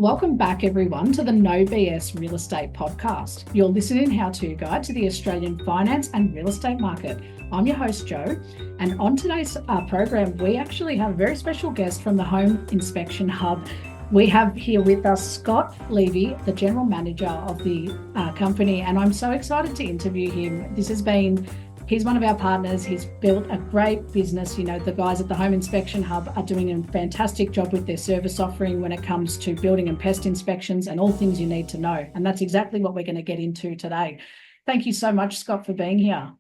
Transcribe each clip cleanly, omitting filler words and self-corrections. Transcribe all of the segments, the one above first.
Welcome back, everyone, to the No BS Real Estate Podcast, your listening how-to guide to the Australian finance and real estate market. I'm your host, Jo, and on today's program, we actually have a very special guest from the Home Inspection Hub. We have here with us Scott Leavy, the General Manager of the company, and I'm so excited to interview him. He's one of our partners. He's built a great business. You know, the guys at the Home Inspection Hub are doing a fantastic job with their service offering when it comes to building and pest inspections and all things you need to know. And that's exactly what we're going to get into today. Thank you so much, Scott, for being here.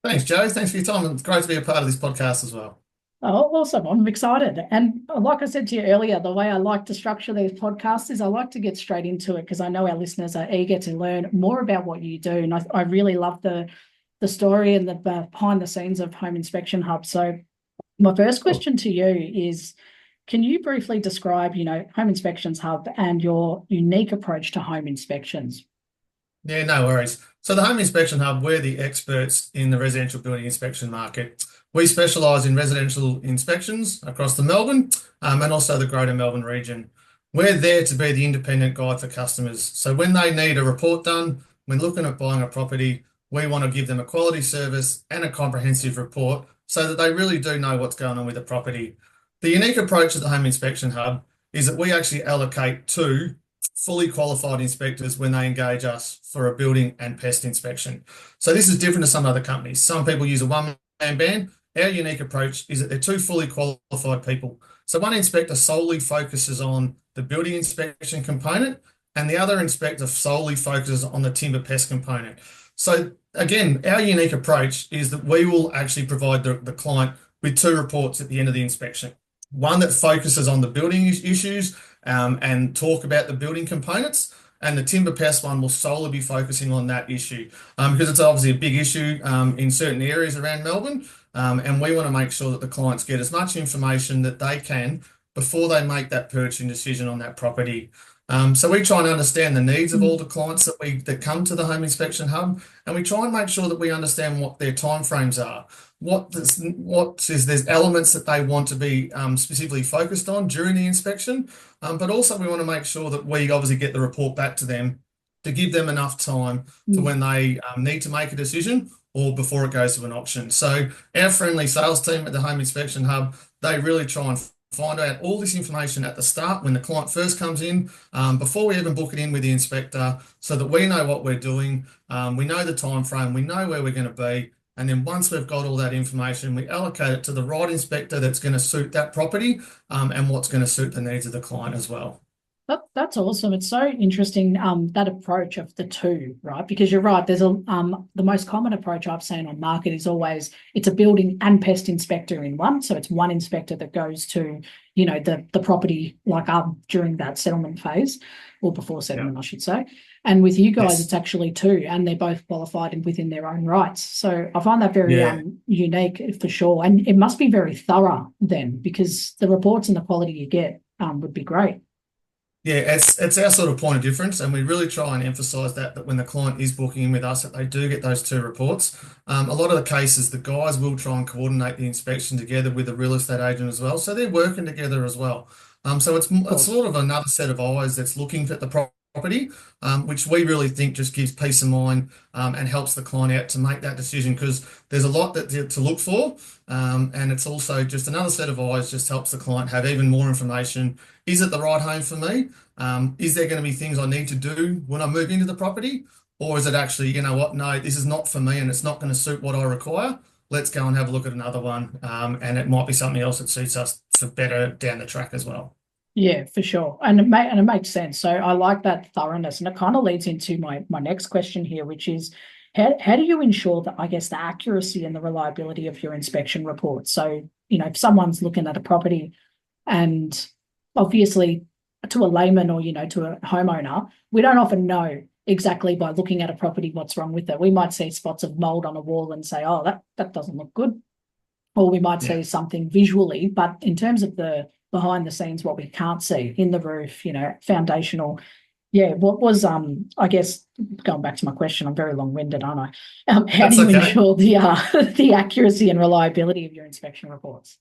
Thanks, Joe. Thanks for your time. It's great to be a part of this podcast as well. Oh, awesome. I'm excited. And like I said to you earlier, the way I like to structure these podcasts is I like to get straight into it because I know our listeners are eager to learn more about what you do. And I really love the story and the behind the scenes of Home Inspection Hub. So my first question to you is, can you briefly describe, Home Inspections Hub and your unique approach to home inspections? Yeah, no worries. So the Home Inspection Hub, we're the experts in the residential building inspection market. We specialise in residential inspections across the Melbourne and also the Greater Melbourne region. We're there to be the independent guide for customers. So when they need a report done, when looking at buying a property, we want to give them a quality service and a comprehensive report so that they really do know what's going on with the property. The unique approach at the Home Inspection Hub is that we actually allocate two fully qualified inspectors when they engage us for a building and pest inspection. So this is different to some other companies. Some people use a one-man band. Our unique approach is that they're two fully qualified people. So one inspector solely focuses on the building inspection component and the other inspector solely focuses on the timber pest component. So again, our unique approach is that we will actually provide the client with two reports at the end of the inspection. One that focuses on the building issues and talk about the building components, and the timber pest one will solely be focusing on that issue because it's obviously a big issue in certain areas around Melbourne, and we want to make sure that the clients get as much information that they can before they make that purchasing decision on that property. So we try and understand the needs of all the clients that come to the Home Inspection Hub, and we try and make sure that we understand what their timeframes are. There's elements that they want to be specifically focused on during the inspection, but also we want to make sure that we obviously get the report back to them to give them enough time for when they need to make a decision or before it goes to an auction. So our friendly sales team at the Home Inspection Hub, they really try and find out all this information at the start when the client first comes in, before we even book it in with the inspector, so that we know what we're doing, we know the time frame, we know where we're going to be, and then once we've got all that information, we allocate it to the right inspector that's going to suit that property and what's going to suit the needs of the client as well. That's awesome. It's so interesting, that approach of the two, right? Because you're right. There's the most common approach I've seen on market is always it's a building and pest inspector in one. So it's one inspector that goes to, the property like during that settlement phase or before settlement, I should say. And with you guys, it's actually two, and they're both qualified and within their own rights. So I find that very unique for sure. And it must be very thorough then, because the reports and the quality you get would be great. Yeah, it's our sort of point of difference, and we really try and emphasise that when the client is booking in with us, that they do get those two reports. A lot of the cases, the guys will try and coordinate the inspection together with the real estate agent as well, so they're working together as well. So it's sort of another set of eyes that's looking at the property, which we really think just gives peace of mind and helps the client out to make that decision because there's a lot to look for, and it's also just another set of eyes just helps the client have even more information. Is it the right home for me? Is there going to be things I need to do when I move into the property? Or is it actually, you know what, no, this is not for me and it's not going to suit what I require. Let's go and have a look at another one. And it might be something else that suits us for better down the track as well. Yeah, for sure. And it makes sense. So I like that thoroughness. And it kind of leads into my next question here, which is how do you ensure that, I guess, the accuracy and the reliability of your inspection reports? So, if someone's looking at a property and obviously to a layman or, to a homeowner, we don't often know exactly by looking at a property what's wrong with it. We might see spots of mold on a wall and say, oh, that doesn't look good. Or we might see something visually, but in terms of the behind the scenes, what we can't see in the roof, foundational. Yeah, what was, I guess, going back to my question, I'm very long-winded, aren't I? How do you ensure the accuracy and reliability of your inspection reports?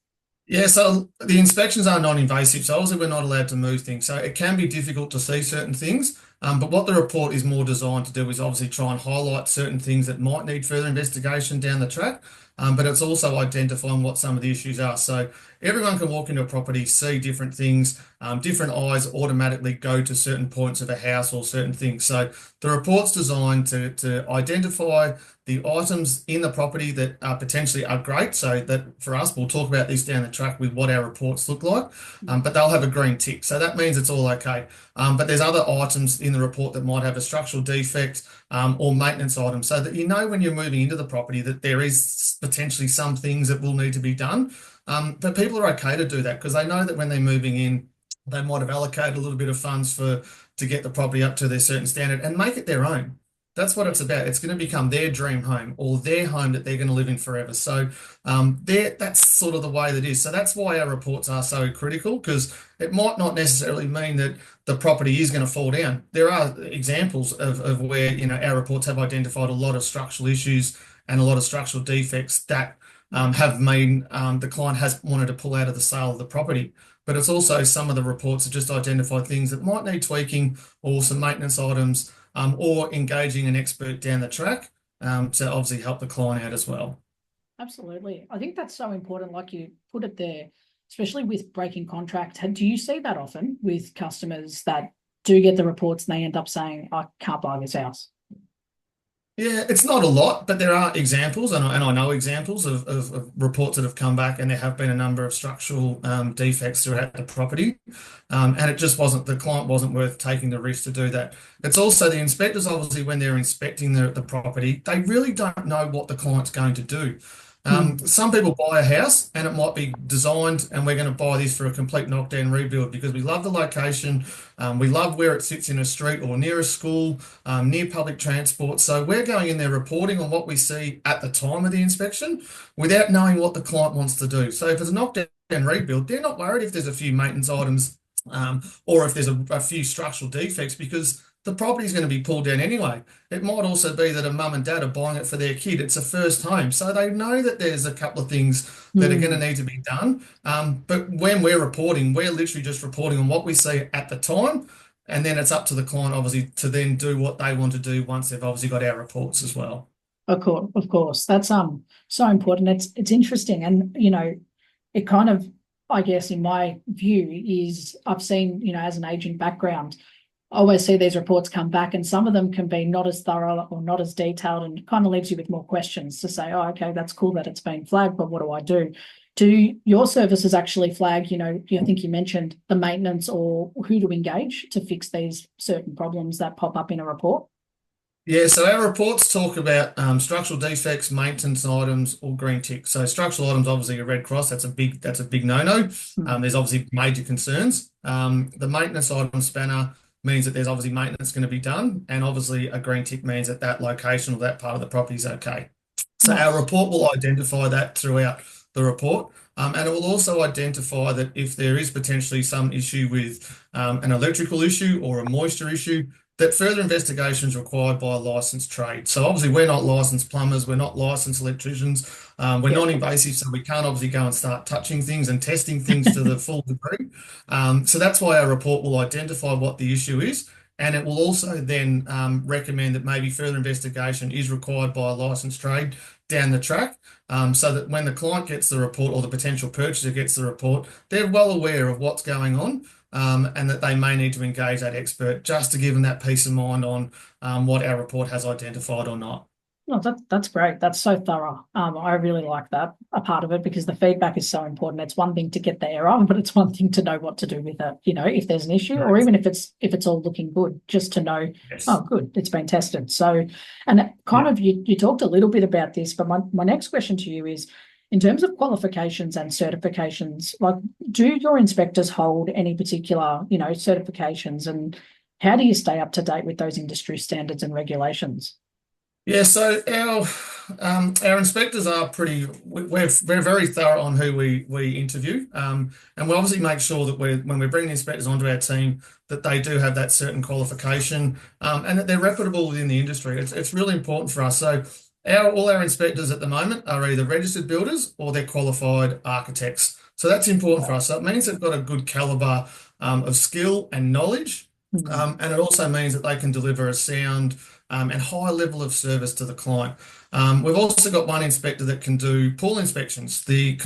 Yeah, so the inspections are non-invasive, so obviously we're not allowed to move things. So it can be difficult to see certain things, but what the report is more designed to do is obviously try and highlight certain things that might need further investigation down the track, but it's also identifying what some of the issues are. So everyone can walk into a property, see different things, different eyes automatically go to certain points of a house or certain things. So the report's designed to identify the items in the property that are potentially are great. So that for us, we'll talk about this down the track with what our reports look like, but they'll have a green tick. So that means it's all okay. But there's other items in the report that might have a structural defect or maintenance item so that you know when you're moving into the property that there is potentially some things that will need to be done. But people are okay to do that because they know that when they're moving in, they might have allocated a little bit of funds for to get the property up to their certain standard and make it their own. That's what it's about. It's going to become their dream home or their home that they're going to live in forever. So that's sort of the way that it is. So that's why our reports are so critical because it might not necessarily mean that the property is going to fall down. There are examples of where, our reports have identified a lot of structural issues and a lot of structural defects that have made the client has wanted to pull out of the sale of the property. But it's also some of the reports have just identified things that might need tweaking or some maintenance items or engaging an expert down the track to obviously help the client out as well. Absolutely. I think that's so important, like you put it there, especially with breaking contract. Do you see that often with customers that do get the reports and they end up saying, I can't buy this house? Yeah, it's not a lot, but there are examples, and I know examples of reports that have come back, and there have been a number of structural defects throughout the property, and it just wasn't the client wasn't worth taking the risk to do that. It's also the inspectors, obviously, when they're inspecting the property, they really don't know what the client's going to do. Mm. Some people buy a house and it might be designed, and we're going to buy this for a complete knockdown rebuild because we love the location, we love where it sits in a street or near a school, near public transport. So we're going in there reporting on what we see at the time of the inspection without knowing what the client wants to do. So if it's a knockdown rebuild, they're not worried if there's a few maintenance items or if there's a few structural defects because the property is going to be pulled down anyway. It might also be that a mum and dad are buying it for their kid. It's a first home. So they know that there's a couple of things that are going to Mm. need to be done. But when we're reporting, we're literally just reporting on what we see at the time. And then it's up to the client, obviously, to then do what they want to do once they've obviously got our reports as well. Of course. That's so important. It's interesting. And it kind of, I guess, in my view, is I've seen, as an agent background, I always see these reports come back, and some of them can be not as thorough or not as detailed, and it kind of leaves you with more questions to say, oh, okay, that's cool that it's been flagged, but what do I do? Do your services actually flag, I think you mentioned the maintenance or who to engage to fix these certain problems that pop up in a report? Yeah, so our reports talk about structural defects, maintenance items, or green tick. So structural items, obviously a red cross, that's a big no-no. Hmm. There's obviously major concerns. The maintenance item spanner means that there's obviously maintenance going to be done, and obviously a green tick means that that location or that part of the property is okay. So our Nice. report will identify that throughout the report. And it will also identify that if there is potentially some issue with an electrical issue or a moisture issue, that further investigation is required by a licensed trade. So obviously we're not licensed plumbers, we're not licensed electricians, we're Yeah. non-invasive, so we can't obviously go and start touching things and testing things to the full degree. So that's why our report will identify what the issue is. And it will also then recommend that maybe further investigation is required by a licensed trade down the track, so that when the client gets the report or the potential purchaser gets the report, they're well aware of what's going on, and that they may need to engage that expert just to give them that peace of mind on what our report has identified or not. No, that's great. That's so thorough. I really like that a part of it because the feedback is so important. It's one thing to get the error, but it's one thing to know what to do with it. If there's an issue, or Correct. even if it's all looking good, just to know, oh, Yes. good, it's been tested. So, and kind Yeah. of you talked a little bit about this, but my next question to you is, in terms of qualifications and certifications, like, do your inspectors hold any particular, certifications, and how do you stay up to date with those industry standards and regulations? Yeah, so our inspectors are we're very thorough on who we interview, and we obviously make sure that when we're bringing inspectors onto our team that they do have that certain qualification, and that they're reputable within the industry. It's really important for us. So all our inspectors at the moment are either registered builders or they're qualified architects. So that's important for us. So it means they've got a good caliber of skill and knowledge. Mm. And it also means that they can deliver a sound and high level of service to the client. We've also got one inspector that can do pool inspections, the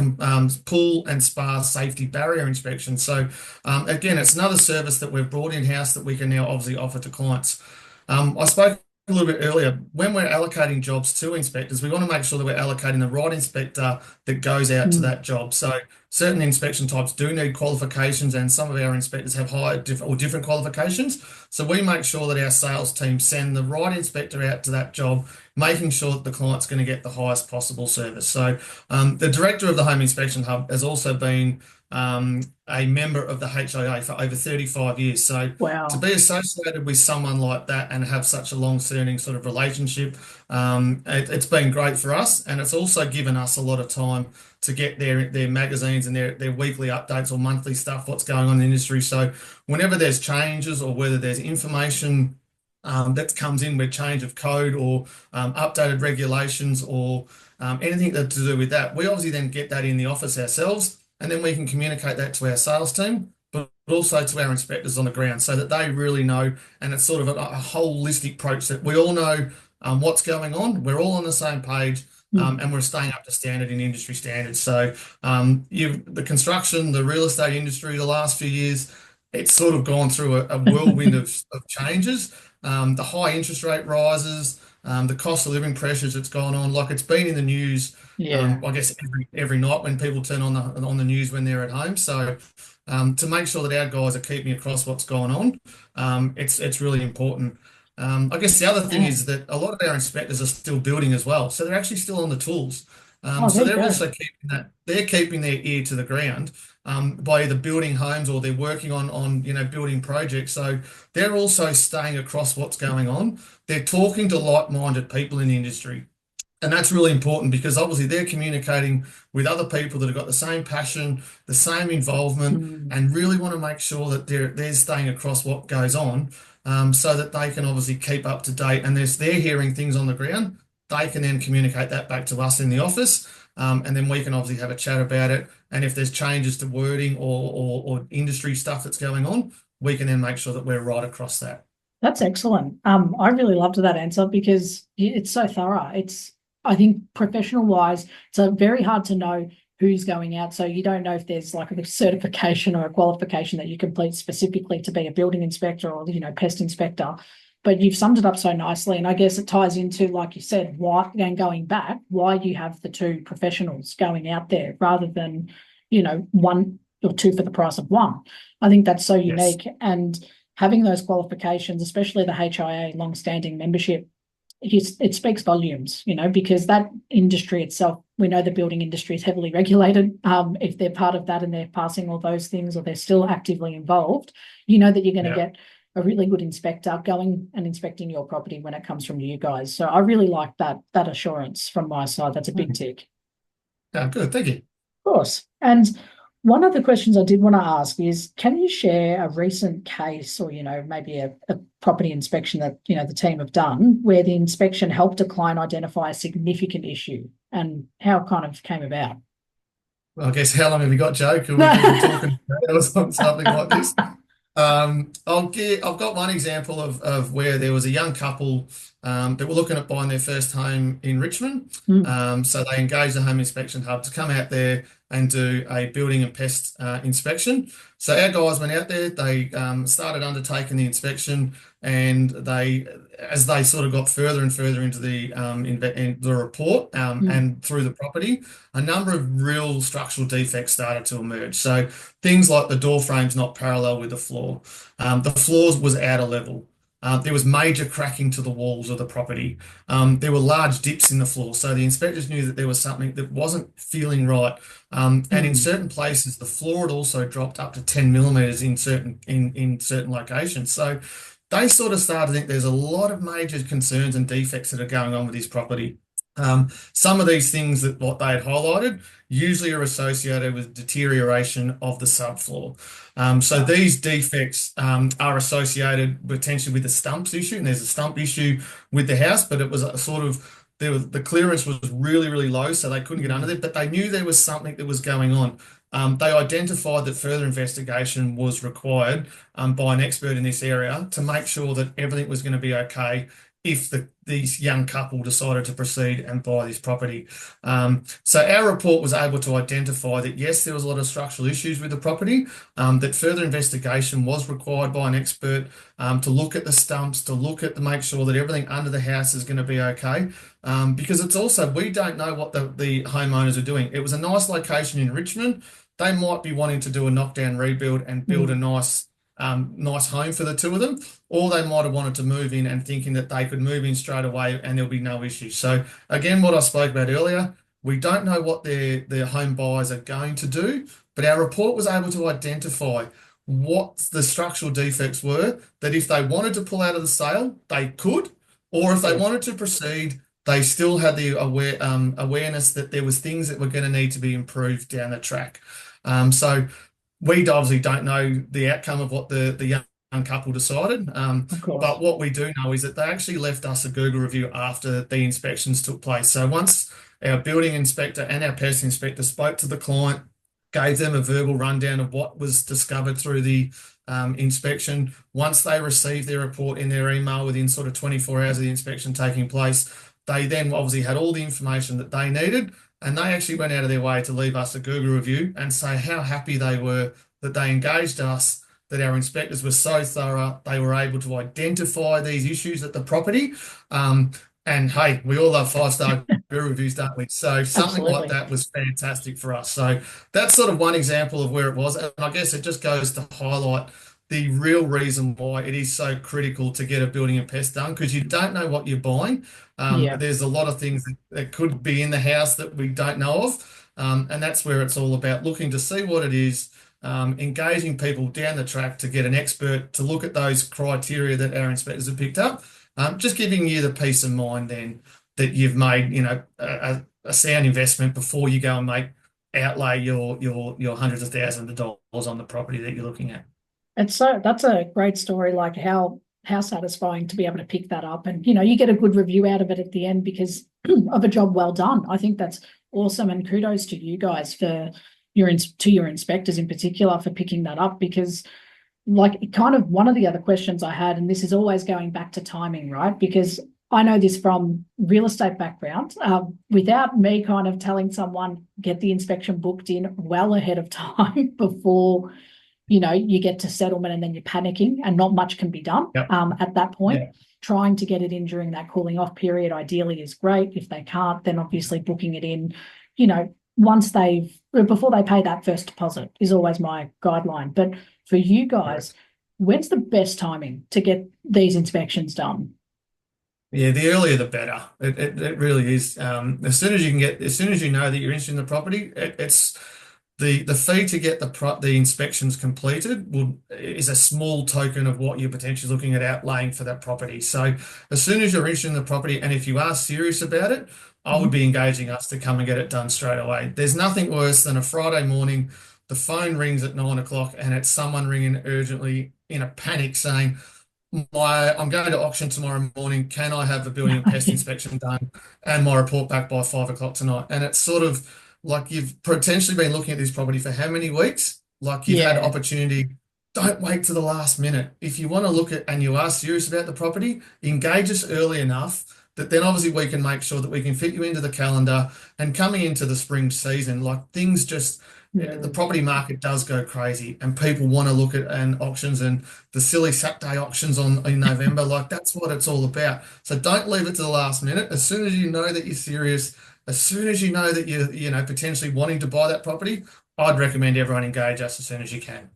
pool and spa safety barrier inspection. So again, it's another service that we've brought in-house that we can now obviously offer to clients. I spoke a little bit earlier, when we're allocating jobs to inspectors, we want to make sure that we're allocating the right inspector that goes out to Mm. that job. So certain inspection types do need qualifications, and some of our inspectors have higher or different qualifications. So we make sure that our sales team send the right inspector out to that job, making sure that the client's going to get the highest possible service. So the director of the Home Inspection Hub has also been a member of the HIA for over 35 years. So to Wow. be associated with someone like that and have such a long-standing sort of relationship, it's been great for us, and it's also given us a lot of time to get their magazines and their weekly updates or monthly stuff, what's going on in the industry. So whenever there's changes or whether there's information that comes in with change of code or updated regulations or anything to do with that, we obviously then get that in the office ourselves, and then we can communicate that to our sales team, but also to our inspectors on the ground so that they really know. And it's sort of a holistic approach that we all know what's going on. We're all on the same page. Mm. And we're staying up to standard in industry standards. So the construction, the real estate industry, the last few years, it's sort of gone through a whirlwind of changes. The high interest rate rises, the cost of living pressures that's gone on. Like it's been in the news, Yeah. I guess every night when people turn on the news when they're at home. So to make sure that our guys are keeping across what's going on, it's really important. I guess the other thing Yeah. is that a lot of our inspectors are still building as well, so they're actually still on the tools. Oh, So there you they're go. also keeping their ear to the ground by either building homes or they're working on building projects. So they're also staying across what's going on. They're talking to like-minded people in the industry. And that's really important because obviously they're communicating with other people that have got the same passion, the same involvement, Mm. and really want to make sure that they're staying across what goes on, so that they can obviously keep up to date. And they're hearing things on the ground, they can then communicate that back to us in the office, and then we can obviously have a chat about it. And if there's changes to wording or industry stuff that's going on, we can then make sure that we're right across that. That's excellent. I really loved that answer because it's so thorough. I think professional wise, it's very hard to know who's going out. So you don't know if there's like a certification or a qualification that you complete specifically to be a building inspector or, pest inspector. But you've summed it up so nicely. And I guess it ties into, like you said, why, and going back, why you have the two professionals going out there rather than, one or two for the price of one. I think that's so Yes. unique. And having those qualifications, especially the HIA long-standing membership, it speaks volumes, because that industry itself, we know the building industry is heavily regulated. If they're part of that and they're passing all those things or they're still actively involved, you know that you're going to Yeah. get a really good inspector going and inspecting your property when it comes from you guys. So I really like that assurance from my side. That's a big tick. Yeah, good. Thank you. Course. And one of the questions I did want to ask is, can you share a recent case or, maybe a property inspection that, the team have done where the inspection helped a client identify a significant issue and how it kind of came about? Well, I guess how long have you got, Joe? Could we talk about hours on something like this? I've got one example of where there was a young couple that were looking at buying their first home in Richmond. Mm. So they engaged the Home Inspection Hub to come out there and do a building and pest inspection. So our guys went out there, they started undertaking the inspection, and as they sort of got further and further into in the report Mm. and through the property, a number of real structural defects started to emerge. So things like the door frame's not parallel with the floor. The floor was out of level. There was major cracking to the walls of the property. There were large dips in the floor. So the inspectors knew that there was something that wasn't feeling right. And in Mm. certain places, the floor had also dropped up to 10 millimeters in certain locations. So they sort of started to think there's a lot of major concerns and defects that are going on with this property. Some of these things that what they had highlighted usually are associated with deterioration of the subfloor. So Right. these defects are associated potentially with the stumps issue, and there's a stump issue with the house, but it was a sort of the clearance was really, really low, so they couldn't get under Mm. there, but they knew there was something that was going on. they identified that further investigation was required by an expert in this area to make sure that everything was going to be okay if these young couple decided to proceed and buy this property. So our report was able to identify that yes, there was a lot of structural issues with the property, that further investigation was required by an expert to look at the stumps, to make sure that everything under the house is going to be okay. Because it's also, we don't know what the homeowners are doing. It was a nice location in Richmond. They might be wanting to do a knockdown rebuild and build a nice home for the two of them, or they might have wanted to move in and thinking that they could move in straight away and there'll be no issues. So again, what I spoke about earlier, we don't know what their home buyers are going to do, but our report was able to identify what the structural defects were, that if they wanted to pull out of the sale, they could, or if they wanted to proceed, they still had the awareness that there was things that were going to need to be improved down the track. So we obviously don't know the outcome of what the young couple decided, Of course. but what we do know is that they actually left us a Google review after the inspections took place. So once our building inspector and our pest inspector spoke to the client, gave them a verbal rundown of what was discovered through the inspection. Once they received their report in their email within sort of 24 hours of the inspection taking place, they then obviously had all the information that they needed, and they actually went out of their way to leave us a Google review and say how happy they were that they engaged us, that our inspectors were so thorough, they were able to identify these issues at the property. And hey, we all love 5-star Google reviews, don't we? So something like Absolutely. that was fantastic for us. So that's sort of one example of where it was. And I guess it just goes to highlight the real reason why it is so critical to get a building and pest done, because you don't know what you're buying. Yeah. There's a lot of things that could be in the house that we don't know of. And that's where it's all about looking to see what it is, engaging people down the track to get an expert to look at those criteria that our inspectors have picked up, just giving you the peace of mind then that you've made, a sound investment before you go and outlay your hundreds of thousands of dollars on the property that you're looking at. That's a great story, like how satisfying to be able to pick that up, and you get a good review out of it at the end because of a job well done. I think that's awesome, and kudos to you guys for your inspectors in particular for picking that up, because like kind of one of the other questions I had, and this is always going back to timing, right? Because I know this from real estate background, without me kind of telling someone, get the inspection booked in well ahead of time before, you get to settlement and then you're panicking and not much can be done Yep. at that point. Yeah. Trying to get it in during that cooling off period ideally is great. If they can't, then obviously booking it in, before they pay that first deposit is always my guideline. But for you guys, when's the best timing to get these inspections done? Yeah, the earlier the better. It really is. As soon as you know that you're interested in the property, it's the fee to get the inspections completed is a small token of what you're potentially looking at outlaying for that property. So as soon as you're interested in the property, and if you are serious about it, I would be engaging us to come and get it done straight away. There's nothing worse than a Friday morning, the phone rings at 9 o'clock, and it's someone ringing urgently in a panic saying, I'm going to auction tomorrow morning. Can I have the building and pest inspection done and my report back by 5 o'clock tonight? And it's sort of like you've potentially been looking at this property for how many weeks? Like you've had Yeah. opportunity. Don't wait to the last minute. If you want to look at and you are serious about the property, engage us early enough that then obviously we can make sure that we can fit you into the calendar. And coming into the spring season, like things just the property market does go crazy and people want to look at auctions and the silly Saturday auctions in November. Like that's what it's all about. So don't leave it to the last minute. As soon as you know that you're serious, as soon as you know that you're potentially wanting to buy that property, I'd recommend everyone engage us as soon as you can.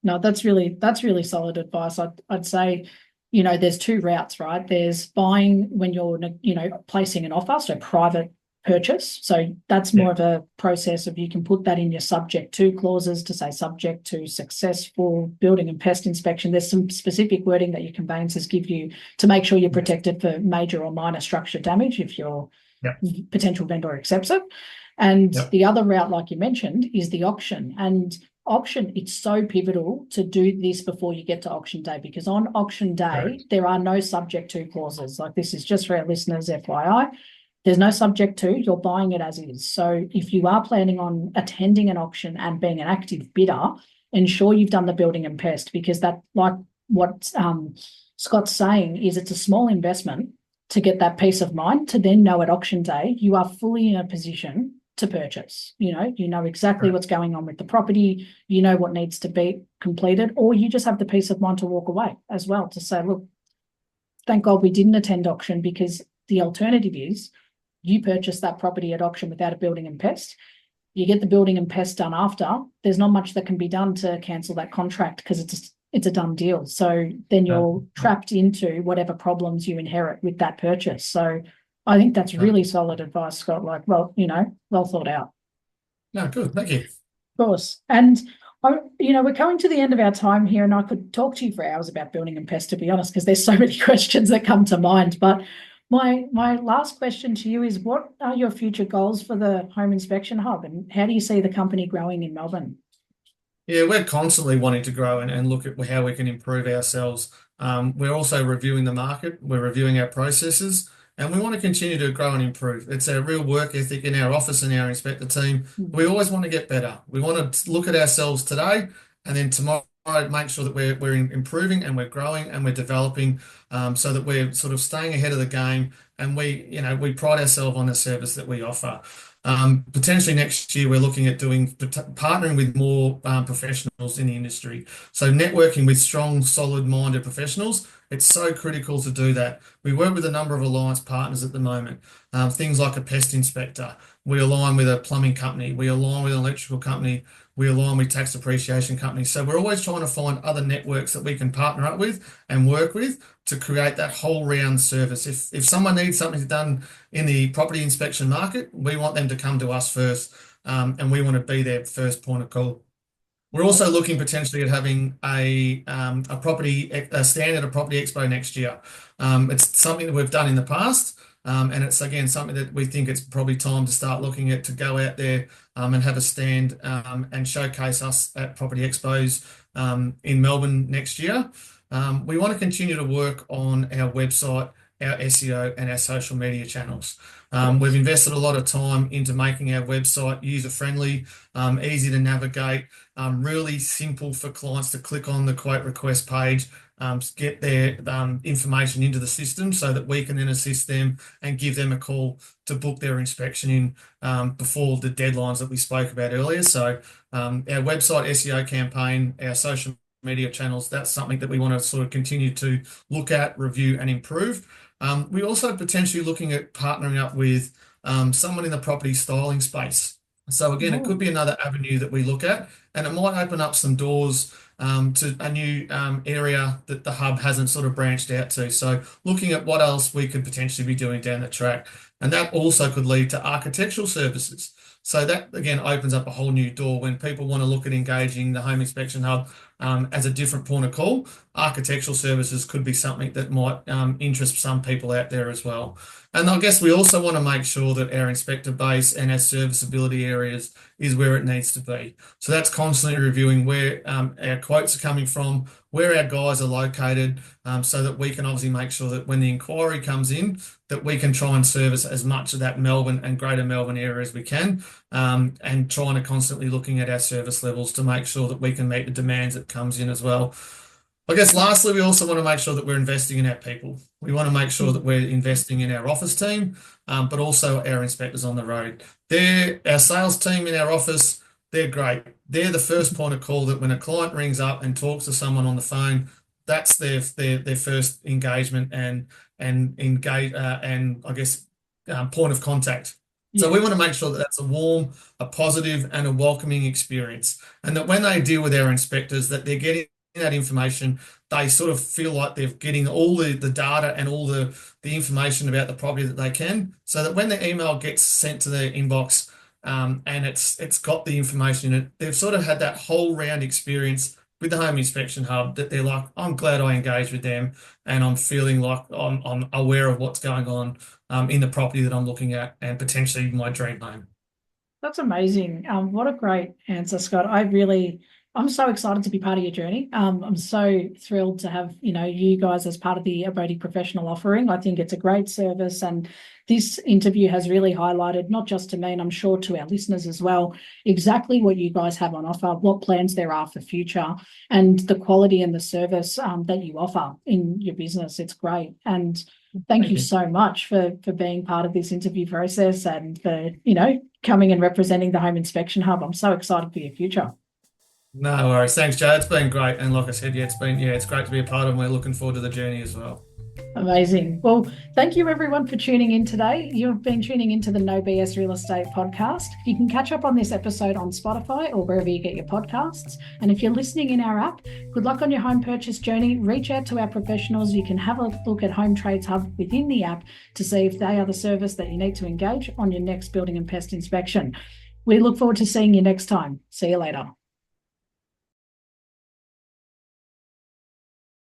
No, that's really solid advice. I'd say, there's two routes, right? There's buying when you're, placing an offer, so private purchase. So that's more of a process of you can put that in your subject to clauses to say subject to successful building and pest inspection. There's some specific wording that your conveyancers give you to make sure you're protected for major or minor structure damage if your potential vendor accepts it. And the other route, like you mentioned, is the auction. And auction, it's so pivotal to do this before you get to auction day, because on auction day, there are no subject to clauses. Like this is just for our listeners, FYI. There's no subject to, you're buying it as is. So if you are planning on attending an auction and being an active bidder, ensure you've done the building and pest, because that, like what Scott's saying, is it's a small investment to get that peace of mind to then know at auction day you are fully in a position to purchase. You know exactly Right. what's going on with the property, you know what needs to be completed, or you just have the peace of mind to walk away as well, to say, look, thank God we didn't attend auction, because the alternative is you purchase that property at auction without a building and pest. You get the building and pest done after. There's not much that can be done to cancel that contract because it's a done deal. So then you're trapped into whatever problems you inherit with that purchase. So I think that's No, really solid advice, Scott. Like, well, well thought out. no, good. Thank you. Of course. And we're coming to the end of our time here, and I could talk to you for hours about building and pest, to be honest, because there's so many questions that come to mind. But my last question to you is, what are your future goals for the Home Inspection Hub, and how do you see the company growing in Melbourne? Yeah, we're constantly wanting to grow and look at how we can improve ourselves. We're also reviewing the market, we're reviewing our processes, and we want to continue to grow and improve. It's a real work ethic in our office and our inspector team. We always want to get better. We want to look at ourselves today and then tomorrow make sure that we're improving and we're growing and we're developing, so that we're sort of staying ahead of the game, and we pride ourselves on the service that we offer. Potentially next year, we're looking at partnering with more professionals in the industry. So networking with strong, solid-minded professionals, it's so critical to do that. We work with a number of alliance partners at the moment. Things like a pest inspector. We align with a plumbing company. We align with an electrical company. We align with tax depreciation companies. So we're always trying to find other networks that we can partner up with and work with to create that whole round service. If someone needs something done in the property inspection market, we want them to come to us first, and we want to be their first point of call. We're also looking potentially at having a stand at a property expo next year. It's something that we've done in the past, and it's again something that we think it's probably time to start looking at, to go out there and have a stand and showcase us at property expos in Melbourne next year. We want to continue to work on our website, our SEO, and our social media channels. We've invested a lot of time into making our website user-friendly, easy to navigate, really simple for clients to click on the quote request page, get their information into the system so that we can then assist them and give them a call to book their inspection in before the deadlines that we spoke about earlier. So our website SEO campaign, our social media channels, that's something that we want to sort of continue to look at, review, and improve. We're also potentially looking at partnering up with someone in the property styling space. So again, it could be another avenue that we look at, and it might open up some doors to a new area that the hub hasn't sort of branched out to. So looking at what else we could potentially be doing down the track, and that also could lead to architectural services. So that again opens up a whole new door when people want to look at engaging the Home Inspection Hub as a different point of call. Architectural services could be something that might interest some people out there as well. And I guess we also want to make sure that our inspector base and our serviceability areas is where it needs to be. So that's constantly reviewing where our quotes are coming from, where our guys are located, so that we can obviously make sure that when the inquiry comes in, that we can try and service as much of that Melbourne and Greater Melbourne area as we can, and trying to constantly looking at our service levels to make sure that we can meet the demands that comes in as well. I guess lastly, we also want to make sure that we're investing in our people. We want to make sure that we're investing in our office team, but also our inspectors on the road. Our sales team in our office, they're great. They're the first point of call that when a client rings up and talks to someone on the phone, that's their first engagement and engage and I guess point of contact. So we want to make sure that that's a warm, a positive, and a welcoming experience, and that when they deal with our inspectors, that they're getting that information, they sort of feel like they're getting all the data and all the information about the property that they can, so that when the email gets sent to their inbox and it's got the information in it, they've sort of had that whole round experience with the Home Inspection Hub, that they're like, I'm glad I engaged with them, and I'm feeling like I'm aware of what's going on in the property that I'm looking at and potentially my dream home. That's amazing. What a great answer, Scott. I'm so excited to be part of your journey. I'm so thrilled to have, you guys as part of the Abodi professional offering. I think it's a great service, and this interview has really highlighted, not just to me, and I'm sure to our listeners as well, exactly what you guys have on offer, what plans there are for future, and the quality and the service that you offer in your business. It's great. And thank you so much for being part of this interview process and for, coming and representing the Home Inspection Hub. I'm so excited for your future. No worries. Thanks, Joe. It's been great. And like I said, it's great to be a part of, and we're looking forward to the journey as well. Amazing. Well, thank you everyone for tuning in today. You've been tuning into the No BS Real Estate podcast. You can catch up on this episode on Spotify or wherever you get your podcasts. And if you're listening in our app, good luck on your home purchase journey. Reach out to our professionals. You can have a look at Home Trades Hub within the app to see if they are the service that you need to engage on your next building and pest inspection. We look forward to seeing you next time. See you later.